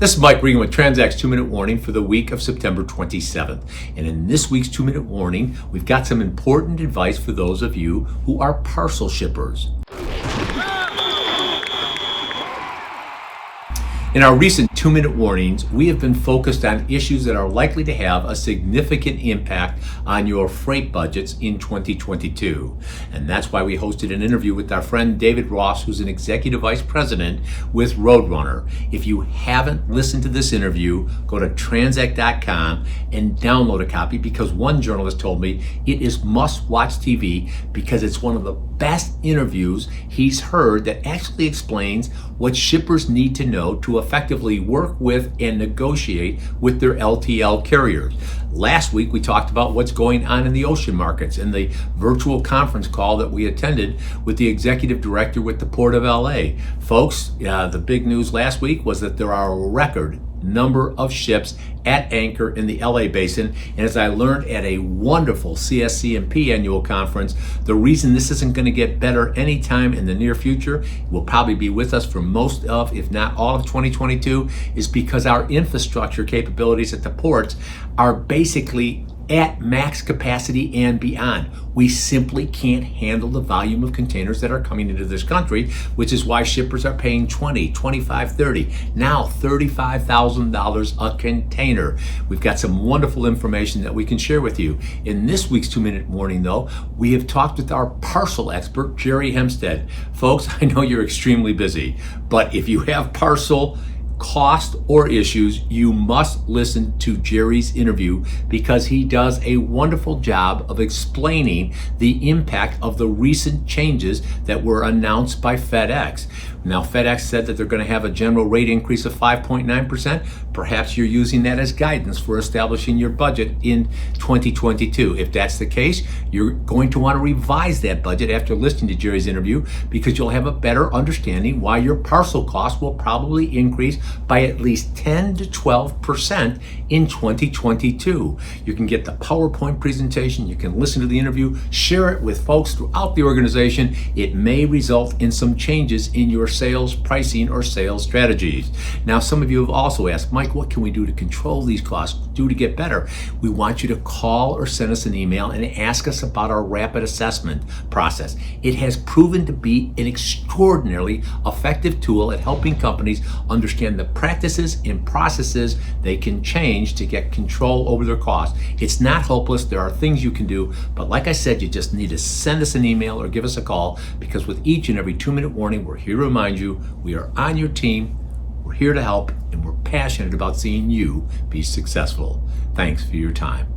This is Mike Regan with Tranzact's 2-Minute Warning for the week of September 27th. And in this week's 2-Minute Warning, we've got some important advice for those of you who are parcel shippers. In our recent 2-minute warnings, we have been focused on issues that are likely to have a significant impact on your freight budgets in 2022. And that's why we hosted an interview with our friend David Ross, who's an executive vice president with Roadrunner. If you haven't listened to this interview, go to tranzact.com and download a copy, because one journalist told me it is must-watch TV because it's one of the best interviews he's heard that actually explains what shippers need to know to effectively work with and negotiate with their LTL carriers. Last week, we talked about what's going on in the ocean markets in the virtual conference call that we attended with the executive director with the Port of LA. Folks, the big news last week was that there are a record number of ships at anchor in the LA basin. And as I learned at a wonderful CSCMP annual conference, the reason this isn't going to get better anytime in the near future, will probably be with us for most of, if not all of 2022, is because our infrastructure capabilities at the ports are basically at max capacity and beyond. We simply can't handle the volume of containers that are coming into this country, which is why shippers are paying $20, $25, $30, now $35,000 a container. We've got some wonderful information that we can share with you. In this week's 2-minute warning, though, we have talked with our parcel expert, Jerry Hempstead. Folks, I know you're extremely busy, but if you have parcel cost or issues, you must listen to Jerry's interview, because he does a wonderful job of explaining the impact of the recent changes that were announced by FedEx. Now, FedEx said that they're going to have a general rate increase of 5.9%. Perhaps you're using that as guidance for establishing your budget in 2022. If that's the case, you're going to want to revise that budget after listening to Jerry's interview, because you'll have a better understanding why your parcel cost will probably increase by at least 10 to 12% in 2022. You can get the PowerPoint presentation, you can listen to the interview, share it with folks throughout the organization. It may result in some changes in your sales pricing or sales strategies. Now, some of you have also asked, Mike, what can we do to control these costs, do to get better? We want you to call or send us an email and ask us about our rapid assessment process. It has proven to be an extraordinarily effective tool at helping companies understand the practices and processes they can change to get control over their costs. It's not hopeless. There are things you can do, but like I said, you just need to send us an email or give us a call, because with each and every 2-minute warning, we're here to remind you we are on your team, we're here to help, and we're passionate about seeing you be successful. Thanks for your time.